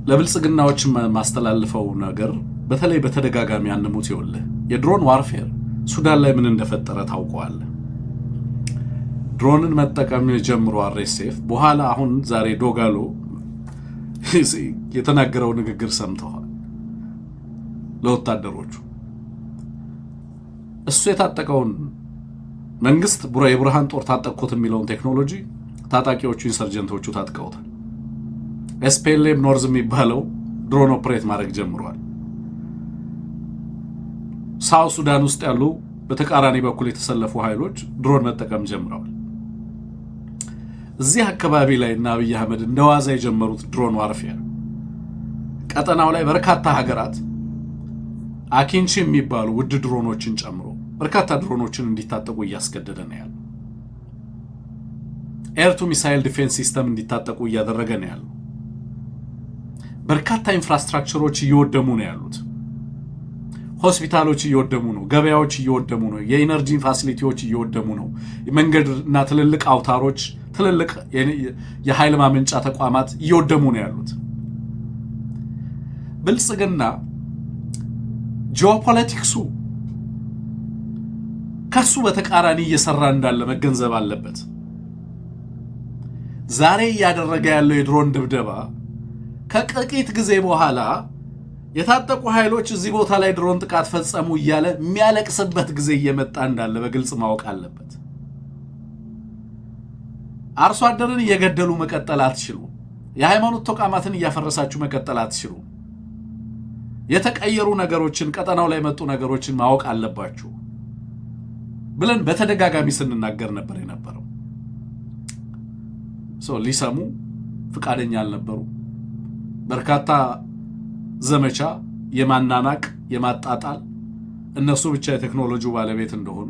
ለብልጽግናዎች ማስተላልፈው ነገር በተለይ በተደጋጋሚ አንሙት ይወልህ የድሮን ዋርፌር ሱዳን ላይ ምን እንደፈጠረ ታውቀዋል። ድሮንን መጠቀም ጀምሮ አርኤስኤፍ በኋላ አሁን ዛሬ ዶጋሎ የተናገረው ንግግር ሰምተዋል። ለወታደሮቹ እሱ የታጠቀውን መንግስት የብርሃን ጦር ታጠቅኩት የሚለውን ቴክኖሎጂ ታጣቂዎቹ ኢንሰርጀንቶቹ ታጥቀውታል። ኤስፒኤልኤም ኖርዝ የሚባለው ድሮን ኦፕሬት ማድረግ ጀምሯል። ሳውዝ ሱዳን ውስጥ ያሉ በተቃራኒ በኩል የተሰለፉ ኃይሎች ድሮን መጠቀም ጀምረዋል። እዚህ አካባቢ ላይ እና አብይ አህመድ እንደዋዛ የጀመሩት ድሮን ዋርፌር ቀጠናው ላይ በርካታ ሀገራት አኪንቺ የሚባሉ ውድ ድሮኖችን ጨምሮ በርካታ ድሮኖችን እንዲታጠቁ እያስገደደ ነው ያለው። ኤር ቱ ሚሳይል ዲፌንስ ሲስተም እንዲታጠቁ እያደረገ ነው ያለው። በርካታ ኢንፍራስትራክቸሮች እየወደሙ ነው ያሉት። ሆስፒታሎች እየወደሙ ነው፣ ገበያዎች እየወደሙ ነው፣ የኢነርጂ ፋሲሊቲዎች እየወደሙ ነው። መንገድና ትልልቅ አውታሮች፣ ትልልቅ የኃይል ማመንጫ ተቋማት እየወደሙ ነው ያሉት። ብልጽግና ጂኦፖለቲክሱ ከሱ በተቃራኒ እየሰራ እንዳለ መገንዘብ አለበት። ዛሬ እያደረገ ያለው የድሮን ድብደባ ከጥቂት ጊዜ በኋላ የታጠቁ ኃይሎች እዚህ ቦታ ላይ ድሮን ጥቃት ፈጸሙ እያለ የሚያለቅስበት ጊዜ እየመጣ እንዳለ በግልጽ ማወቅ አለበት። አርሶ አደርን እየገደሉ መቀጠል አትችሉም። የሃይማኖት ተቋማትን እያፈረሳችሁ መቀጠል አትችሉም። የተቀየሩ ነገሮችን ቀጠናው ላይ መጡ ነገሮችን ማወቅ አለባችሁ ብለን በተደጋጋሚ ስንናገር ነበር የነበረው። ሊሰሙ ፍቃደኛ አልነበሩ። በርካታ ዘመቻ የማናናቅ የማጣጣል እነሱ ብቻ የቴክኖሎጂው ባለቤት እንደሆኑ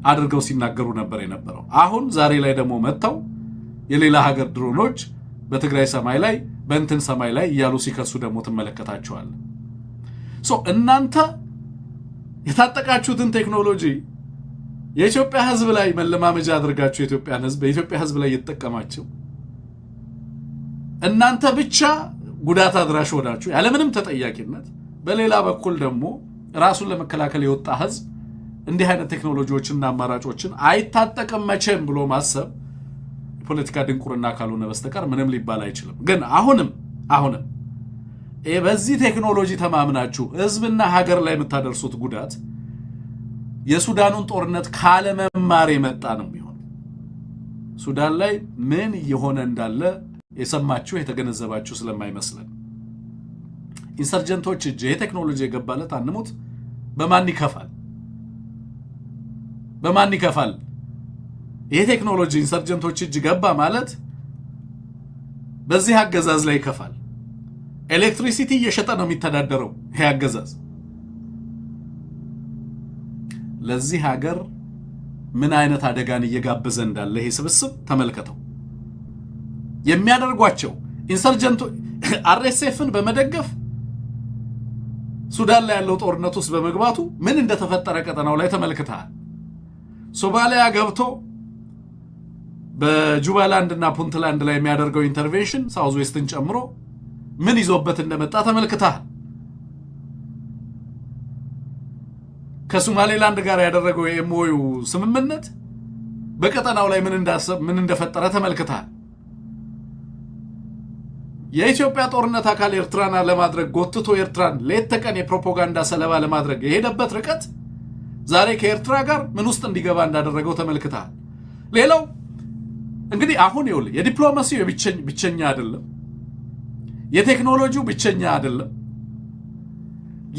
አድርገው ሲናገሩ ነበር የነበረው። አሁን ዛሬ ላይ ደግሞ መጥተው የሌላ ሀገር ድሮኖች በትግራይ ሰማይ ላይ በእንትን ሰማይ ላይ እያሉ ሲከሱ ደግሞ ትመለከታቸዋል። እናንተ የታጠቃችሁትን ቴክኖሎጂ የኢትዮጵያ ሕዝብ ላይ መለማመጃ አድርጋችሁ የኢትዮጵያን ሕዝብ በኢትዮጵያ ሕዝብ ላይ እየተጠቀማችሁ እናንተ ብቻ ጉዳት አድራሽ ሆናችሁ ያለምንም ተጠያቂነት፣ በሌላ በኩል ደግሞ ራሱን ለመከላከል የወጣ ሕዝብ እንዲህ አይነት ቴክኖሎጂዎችንና አማራጮችን አይታጠቅም መቼም ብሎ ማሰብ የፖለቲካ ድንቁርና ካልሆነ በስተቀር ምንም ሊባል አይችልም። ግን አሁንም በዚህ ቴክኖሎጂ ተማምናችሁ ሕዝብና ሀገር ላይ የምታደርሱት ጉዳት የሱዳኑን ጦርነት ካለመማር የመጣ ነው የሚሆነው። ሱዳን ላይ ምን እየሆነ እንዳለ የሰማችሁ የተገነዘባችሁ ስለማይመስለን ኢንሰርጀንቶች እጅ የቴክኖሎጂ የገባለት አንሙት በማን ይከፋል? ይሄ ቴክኖሎጂ ኢንሰርጀንቶች እጅ ገባ ማለት በዚህ አገዛዝ ላይ ይከፋል። ኤሌክትሪሲቲ እየሸጠ ነው የሚተዳደረው ይሄ አገዛዝ። ለዚህ ሀገር ምን አይነት አደጋን እየጋበዘ እንዳለ ይሄ ስብስብ ተመልከተው። የሚያደርጓቸው ኢንሰርጀንቶ አርኤስኤፍን በመደገፍ ሱዳን ላይ ያለው ጦርነት ውስጥ በመግባቱ ምን እንደተፈጠረ ቀጠናው ላይ ተመልክተሃል። ሶማሊያ ገብቶ በጁባላንድ እና ፑንትላንድ ላይ የሚያደርገው ኢንተርቬንሽን ሳውዝ ዌስትን ጨምሮ ምን ይዞበት እንደመጣ ተመልክተሃል። ከሶማሌላንድ ጋር ያደረገው የኤምኦዩ ስምምነት በቀጠናው ላይ ምን እንደፈጠረ ተመልክተሃል። የኢትዮጵያ ጦርነት አካል ኤርትራን ለማድረግ ጎትቶ ኤርትራን ሌት ተቀን የፕሮፓጋንዳ ሰለባ ለማድረግ የሄደበት ርቀት ዛሬ ከኤርትራ ጋር ምን ውስጥ እንዲገባ እንዳደረገው ተመልክተሃል። ሌላው እንግዲህ አሁን ይኸውልህ የዲፕሎማሲው ብቸኛ አይደለም፣ የቴክኖሎጂው ብቸኛ አይደለም፣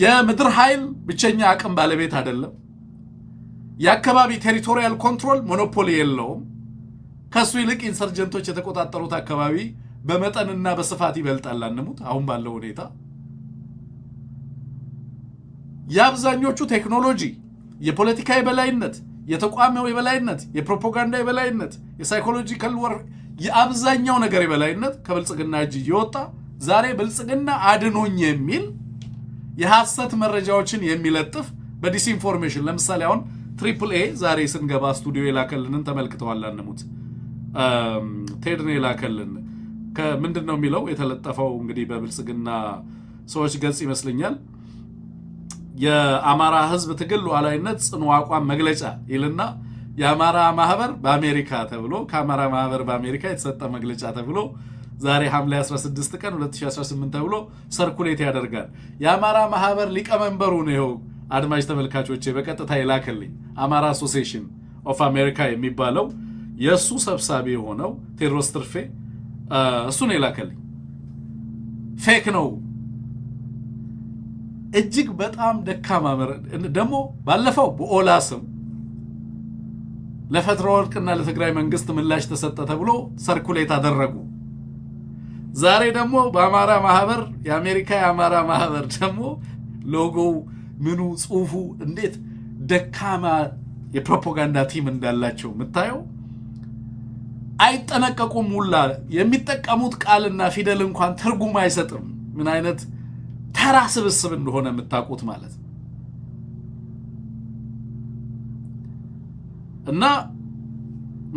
የምድር ኃይል ብቸኛ አቅም ባለቤት አይደለም፣ የአካባቢ ቴሪቶሪያል ኮንትሮል ሞኖፖሊ የለውም። ከሱ ይልቅ ኢንሰርጀንቶች የተቆጣጠሩት አካባቢ በመጠንና በስፋት ይበልጣል። አንሙት አሁን ባለው ሁኔታ የአብዛኞቹ ቴክኖሎጂ፣ የፖለቲካ የበላይነት፣ የተቋማዊ የበላይነት፣ የፕሮፓጋንዳ የበላይነት፣ የሳይኮሎጂካል ወር የአብዛኛው ነገር የበላይነት ከብልጽግና እጅ እየወጣ ዛሬ ብልጽግና አድኖኝ የሚል የሐሰት መረጃዎችን የሚለጥፍ በዲስኢንፎርሜሽን ለምሳሌ አሁን ትሪፕል ኤ ዛሬ ስንገባ ስቱዲዮ የላከልንን ተመልክተዋል። አንሙት ቴድኔ የላከልን ከምንድነው የሚለው የተለጠፈው እንግዲህ በብልጽግና ሰዎች ገጽ ይመስልኛል የአማራ ህዝብ ትግል ሉዓላዊነት ጽኑ አቋም መግለጫ ይልና የአማራ ማህበር በአሜሪካ ተብሎ ከአማራ ማህበር በአሜሪካ የተሰጠ መግለጫ ተብሎ ዛሬ ሐምሌ 16 ቀን 2018 ተብሎ ሰርኩሌት ያደርጋል። የአማራ ማህበር ሊቀመንበሩ ነው አድማጭ ተመልካቾቼ በቀጥታ ይላከልኝ አማራ አሶሲዬሽን ኦፍ አሜሪካ የሚባለው የሱ ሰብሳቢ ሆነው ቴዎድሮስ ትርፌ እሱ ነው ይላከልኝ። ፌክ ነው እጅግ በጣም ደካማ ደግሞ ባለፈው በኦላ ስም ለፈትለወርቅና ለትግራይ መንግስት ምላሽ ተሰጠ ተብሎ ሰርኩሌት አደረጉ። ዛሬ ደግሞ በአማራ ማህበር የአሜሪካ የአማራ ማህበር ደግሞ ሎጎው ምኑ ጽሁፉ እንዴት ደካማ የፕሮፓጋንዳ ቲም እንዳላቸው ምታየው አይጠነቀቁም። ሁላ የሚጠቀሙት ቃልና ፊደል እንኳን ትርጉም አይሰጥም። ምን አይነት ተራ ስብስብ እንደሆነ የምታውቁት ማለት ነው። እና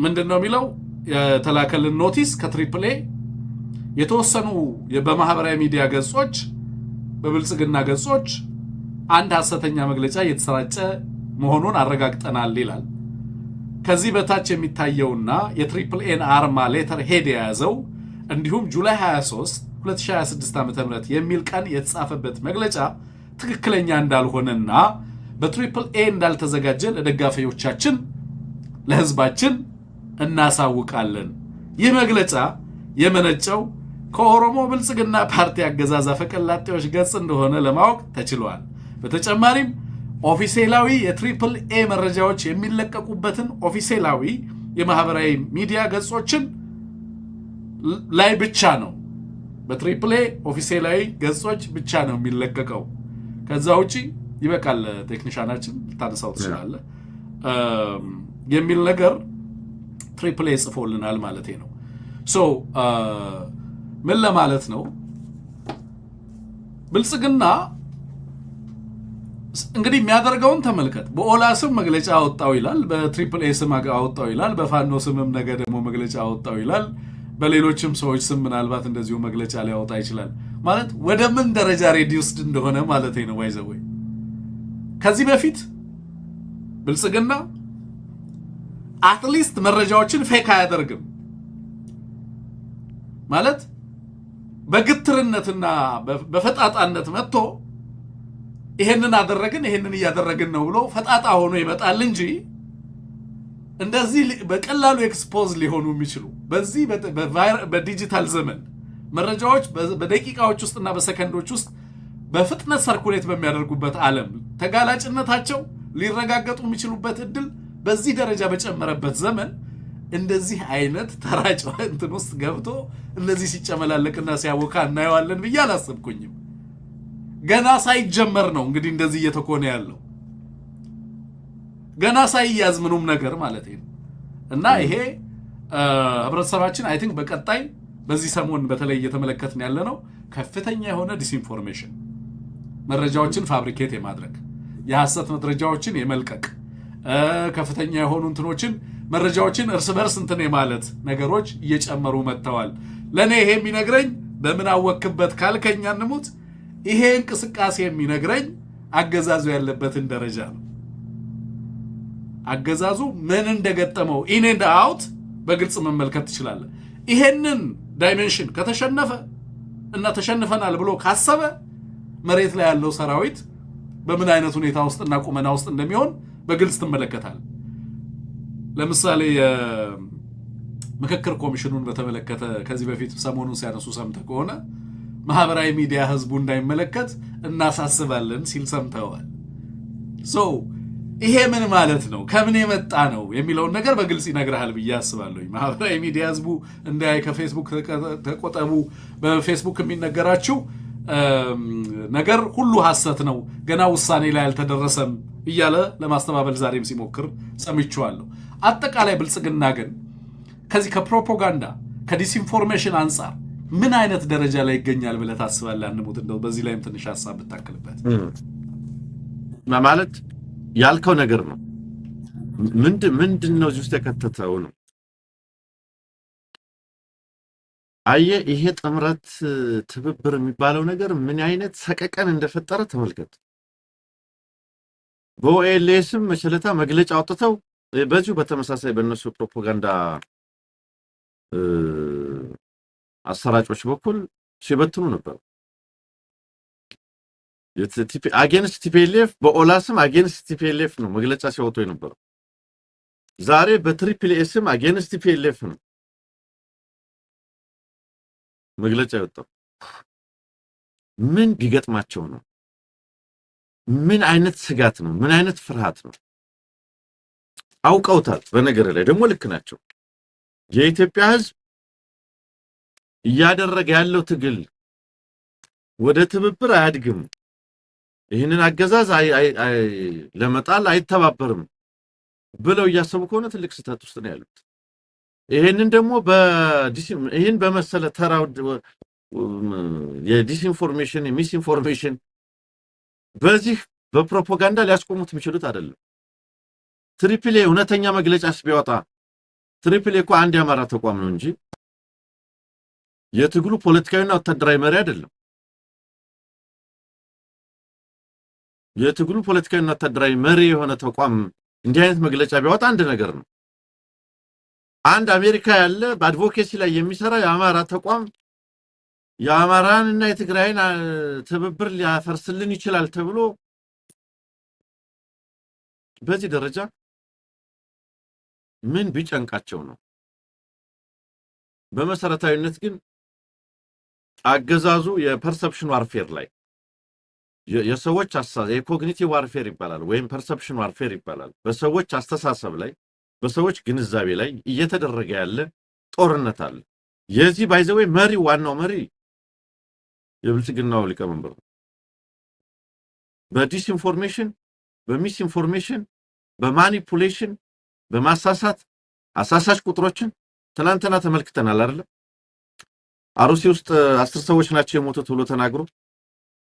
ምንድነው የሚለው የተላከልን ኖቲስ ከትሪፕል ኤ የተወሰኑ በማህበራዊ ሚዲያ ገጾች በብልጽግና ገጾች አንድ ሐሰተኛ መግለጫ እየተሰራጨ መሆኑን አረጋግጠናል ይላል። ከዚህ በታች የሚታየውና የትሪፕል ኤን አርማ ሌተር ሄድ የያዘው እንዲሁም ጁላይ 23 2026 ዓ.ም የሚል ቀን የተጻፈበት መግለጫ ትክክለኛ እንዳልሆነና በትሪፕል ኤ እንዳልተዘጋጀ ለደጋፊዎቻችን ለህዝባችን እናሳውቃለን። ይህ መግለጫ የመነጨው ከኦሮሞ ብልጽግና ፓርቲ አገዛዝ አፈቀላጤዎች ገጽ እንደሆነ ለማወቅ ተችሏል። በተጨማሪም ኦፊሴላዊ የትሪፕል ኤ መረጃዎች የሚለቀቁበትን ኦፊሴላዊ የማህበራዊ ሚዲያ ገጾችን ላይ ብቻ ነው በትሪፕል ኤ ኦፊሴላዊ ገጾች ብቻ ነው የሚለቀቀው። ከዛ ውጪ ይበቃል ቴክኒሻናችን ልታነሳው ትችላለህ የሚል ነገር ትሪፕል ኤ ጽፎልናል ማለት ነው። ሶ ምን ለማለት ነው ብልጽግና እንግዲህ የሚያደርገውን ተመልከት። በኦላ ስም መግለጫ አወጣው ይላል፣ በትሪፕል ኤ ስም አወጣው ይላል፣ በፋኖ ስምም ነገ ደግሞ መግለጫ አወጣው ይላል፣ በሌሎችም ሰዎች ስም ምናልባት እንደዚሁ መግለጫ ሊያወጣ ይችላል። ማለት ወደ ምን ደረጃ ሬዲዩስድ እንደሆነ ማለት ነው። ባይዘወይ ከዚህ በፊት ብልጽግና አትሊስት መረጃዎችን ፌክ አያደርግም ማለት በግትርነትና በፈጣጣነት መጥቶ ይሄንን አደረግን ይሄንን ያደረግን ነው ብሎ ፈጣጣ ሆኖ ይመጣል እንጂ እንደዚህ በቀላሉ ኤክስፖዝ ሊሆኑ የሚችሉ በዚህ በዲጂታል ዘመን መረጃዎች በደቂቃዎች ውስጥና በሰከንዶች ውስጥ በፍጥነት ሰርኩሌት በሚያደርጉበት ዓለም ተጋላጭነታቸው ሊረጋገጡ የሚችሉበት እድል በዚህ ደረጃ በጨመረበት ዘመን እንደዚህ አይነት ተራጭ እንትን ውስጥ ገብቶ እንደዚህ ሲጨመላለቅና ሲያወካ እናየዋለን ብዬ አላሰብኩኝም። ገና ሳይጀመር ነው እንግዲህ እንደዚህ እየተኮነ ያለው ገና ሳይያዝ ምኑም ነገር ማለት ነው። እና ይሄ ህብረተሰባችን አይ ቲንክ በቀጣይ በዚህ ሰሞን በተለይ እየተመለከትን ያለነው ከፍተኛ የሆነ ዲስኢንፎርሜሽን መረጃዎችን ፋብሪኬት የማድረግ የሐሰት መረጃዎችን የመልቀቅ ከፍተኛ የሆኑ እንትኖችን መረጃዎችን እርስ በርስ እንትን የማለት ነገሮች እየጨመሩ መጥተዋል። ለኔ ይሄ የሚነግረኝ በምን አወክበት ካልከኛ እንሙት ይሄ እንቅስቃሴ የሚነግረኝ አገዛዙ ያለበትን ደረጃ ነው። አገዛዙ ምን እንደገጠመው ኢን ኤንድ አውት በግልጽ መመልከት ትችላለህ። ይሄንን ዳይሜንሽን ከተሸነፈ እና ተሸንፈናል ብሎ ካሰበ መሬት ላይ ያለው ሰራዊት በምን አይነት ሁኔታ ውስጥና ቁመና ውስጥ እንደሚሆን በግልጽ ትመለከታል። ለምሳሌ ምክክር ኮሚሽኑን በተመለከተ ከዚህ በፊት ሰሞኑን ሲያነሱ ሰምተህ ከሆነ ማህበራዊ ሚዲያ ህዝቡ እንዳይመለከት እናሳስባለን ሲል ሰምተዋል። ሶ ይሄ ምን ማለት ነው ከምን የመጣ ነው የሚለውን ነገር በግልጽ ይነግርሃል ብዬ አስባለሁ። ማህበራዊ ሚዲያ ህዝቡ እንዳይ ከፌስቡክ ተቆጠቡ፣ በፌስቡክ የሚነገራችሁ ነገር ሁሉ ሐሰት ነው፣ ገና ውሳኔ ላይ አልተደረሰም እያለ ለማስተባበል ዛሬም ሲሞክር ሰምቻለሁ። አጠቃላይ ብልጽግና ግን ከዚህ ከፕሮፓጋንዳ ከዲስኢንፎርሜሽን አንፃር ምን አይነት ደረጃ ላይ ይገኛል ብለህ ታስባለህ? አንሙት እንደው በዚህ ላይም ትንሽ ሐሳብ ብታክልበት ማለት ያልከው ነገር ነው። ምንድነው እዚህ ውስጥ የከተተው ነው አየ ይሄ ጥምረት ትብብር የሚባለው ነገር ምን አይነት ሰቀቀን እንደፈጠረ ተመልከት። በኦኤልኤስም መሰለታ መግለጫ አውጥተው በዚሁ በተመሳሳይ በእነሱ ፕሮፓጋንዳ አሰራጮች በኩል ሲበትኑ ነበር። አጌንስት ቲፒኤልኤፍ በኦላስም አጌንስት ቲፒኤልኤፍ ነው መግለጫ ሲወጡ የነበረው። ዛሬ በትሪፕል ኤስም አጌንስት ቲፒኤልኤፍ ነው መግለጫ የወጣው። ምን ቢገጥማቸው ነው? ምን አይነት ስጋት ነው? ምን አይነት ፍርሃት ነው? አውቀውታል። በነገር ላይ ደግሞ ልክ ናቸው። የኢትዮጵያ ሕዝብ እያደረገ ያለው ትግል ወደ ትብብር አያድግም፣ ይህንን አገዛዝ ለመጣል አይተባበርም ብለው እያሰቡ ከሆነ ትልቅ ስህተት ውስጥ ነው ያሉት። ይሄንን ደግሞ ይህን በመሰለ ተራው የዲስኢንፎርሜሽን የሚስኢንፎርሜሽን በዚህ በፕሮፓጋንዳ ሊያስቆሙት የሚችሉት አይደለም። ትሪፕል ኤ እውነተኛ መግለጫስ ቢወጣ ትሪፕል ኤ እኮ አንድ የአማራ ተቋም ነው እንጂ የትግሉ ፖለቲካዊና ወታደራዊ መሪ አይደለም። የትግሉ ፖለቲካዊና ወታደራዊ መሪ የሆነ ተቋም እንዲህ አይነት መግለጫ ቢያወጣ አንድ ነገር ነው። አንድ አሜሪካ ያለ በአድቮኬሲ ላይ የሚሰራ የአማራ ተቋም የአማራንና የትግራይን ትብብር ሊያፈርስልን ይችላል ተብሎ በዚህ ደረጃ ምን ቢጨንቃቸው ነው? በመሰረታዊነት ግን አገዛዙ የፐርሰፕሽን ዋርፌር ላይ የሰዎች የኮግኒቲቭ ዋርፌር ይባላል ወይም ፐርሰፕሽን ዋርፌር ይባላል። በሰዎች አስተሳሰብ ላይ በሰዎች ግንዛቤ ላይ እየተደረገ ያለ ጦርነት አለ። የዚህ ባይዘዌ መሪ ዋናው መሪ የብልጽግናው ሊቀመንበር ነው። በዲስኢንፎርሜሽን፣ በሚስኢንፎርሜሽን፣ በማኒፑሌሽን፣ በማሳሳት አሳሳች ቁጥሮችን ትናንትና ተመልክተናል አይደል? አሩሲ ውስጥ 10 ሰዎች ናቸው የሞቱት ብሎ ተናግሮ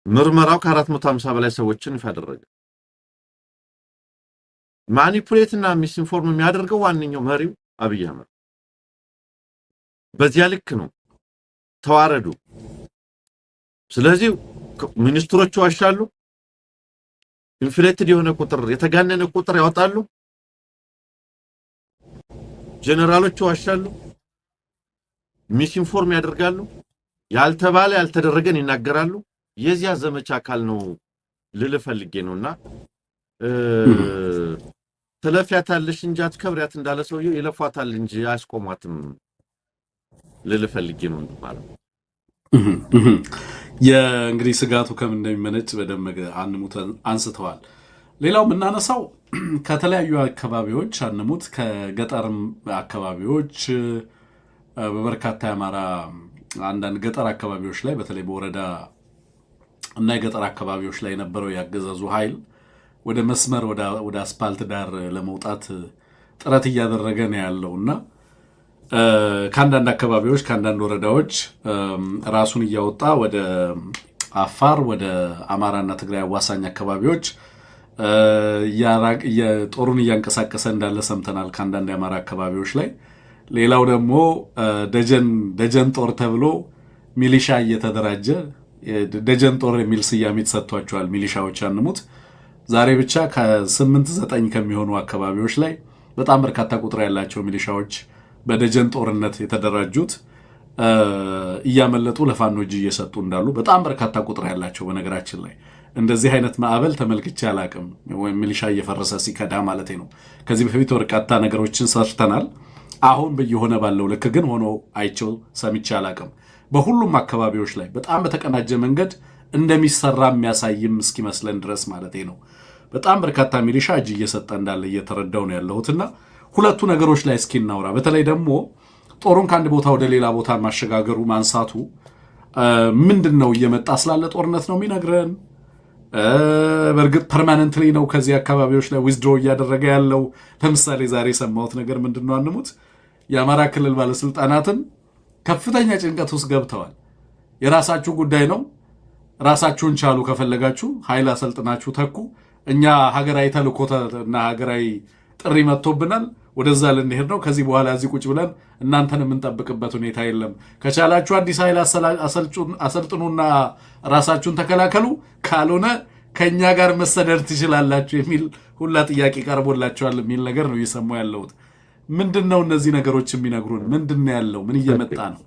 ምርመራው ከ450 በላይ ሰዎችን ይፋ አደረገ። ማኒፑሌት እና ሚስኢንፎርም የሚያደርገው ዋንኛው መሪው አብይ አህመድ። በዚያ ልክ ነው ተዋረዱ። ስለዚህ ሚኒስትሮቹ ዋሻሉ፣ ኢንፍሌትድ የሆነ ቁጥር የተጋነነ ቁጥር ያወጣሉ፣ ጀነራሎቹ ዋሻሉ፣ ሚስኢንፎርም ያደርጋሉ፣ ያልተባለ ያልተደረገን ይናገራሉ። የዚያ ዘመቻ አካል ነው ልል ፈልጌ ነውና ተለፊያታለሽ እንጂ አትከብሪያት እንዳለ ሰውየው ይለፏታል እንጂ አያስቆሟትም ልል ፈልጌ ነው ማለት ነው። የእንግዲህ ስጋቱ ከምን እንደሚመነጭ በደንብ አንሙት አንስተዋል። ሌላው የምናነሳው ከተለያዩ አካባቢዎች አንሙት ከገጠርም አካባቢዎች በበርካታ የአማራ አንዳንድ ገጠር አካባቢዎች ላይ በተለይ በወረዳ እና የገጠር አካባቢዎች ላይ የነበረው ያገዛዙ ኃይል ወደ መስመር ወደ አስፓልት ዳር ለመውጣት ጥረት እያደረገ ነው ያለውና ከአንዳንድ አካባቢዎች ከአንዳንድ ወረዳዎች ራሱን እያወጣ ወደ አፋር ወደ አማራና ትግራይ አዋሳኝ አካባቢዎች ጦሩን እያንቀሳቀሰ እንዳለ ሰምተናል ከአንዳንድ የአማራ አካባቢዎች ላይ። ሌላው ደግሞ ደጀን ጦር ተብሎ ሚሊሻ እየተደራጀ ደጀን ጦር የሚል ስያሜ ተሰጥቷቸዋል። ሚሊሻዎች አንሙት ዛሬ ብቻ ከ8-9 ከሚሆኑ አካባቢዎች ላይ በጣም በርካታ ቁጥር ያላቸው ሚሊሻዎች በደጀን ጦርነት የተደራጁት እያመለጡ ለፋኖ እጅ እየሰጡ እንዳሉ በጣም በርካታ ቁጥር ያላቸው። በነገራችን ላይ እንደዚህ አይነት ማዕበል ተመልክቼ አላቅም። ወይም ሚሊሻ እየፈረሰ ሲከዳ ማለት ነው። ከዚህ በፊት በርካታ ነገሮችን ሰርተናል። አሁን በየሆነ ባለው ልክ ግን ሆኖ አይቼው ሰምቼ አላቅም። በሁሉም አካባቢዎች ላይ በጣም በተቀናጀ መንገድ እንደሚሰራ የሚያሳይም እስኪመስለን ድረስ ማለት ነው። በጣም በርካታ ሚሊሻ እጅ እየሰጠ እንዳለ እየተረዳው ነው ያለሁትና ሁለቱ ነገሮች ላይ እስኪ እናውራ። በተለይ ደግሞ ጦሩን ከአንድ ቦታ ወደ ሌላ ቦታ ማሸጋገሩ ማንሳቱ ምንድነው እየመጣ ስላለ ጦርነት ነው የሚነግረን? በእርግጥ ፐርማነንትሊ ነው ከዚህ አካባቢዎች ላይ ዊዝድሮ እያደረገ ያለው? ለምሳሌ ዛሬ የሰማሁት ነገር ምንድነው አንሙት የአማራ ክልል ባለስልጣናትን ከፍተኛ ጭንቀት ውስጥ ገብተዋል። የራሳችሁ ጉዳይ ነው፣ ራሳችሁን ቻሉ፣ ከፈለጋችሁ ኃይል አሰልጥናችሁ ተኩ፣ እኛ ሀገራዊ ተልእኮና ሀገራዊ ጥሪ መጥቶብናል፣ ወደዛ ልንሄድ ነው። ከዚህ በኋላ እዚህ ቁጭ ብለን እናንተን የምንጠብቅበት ሁኔታ የለም። ከቻላችሁ አዲስ ኃይል አሰልጥኑና ራሳችሁን ተከላከሉ፣ ካልሆነ ከኛ ጋር መሰደድ ትችላላችሁ የሚል ሁላ ጥያቄ ቀርቦላችኋል የሚል ነገር ነው እየሰማሁ ያለሁት። ምንድነው እነዚህ ነገሮች የሚነግሩን? ምንድነው ያለው? ምን እየመጣ ነው?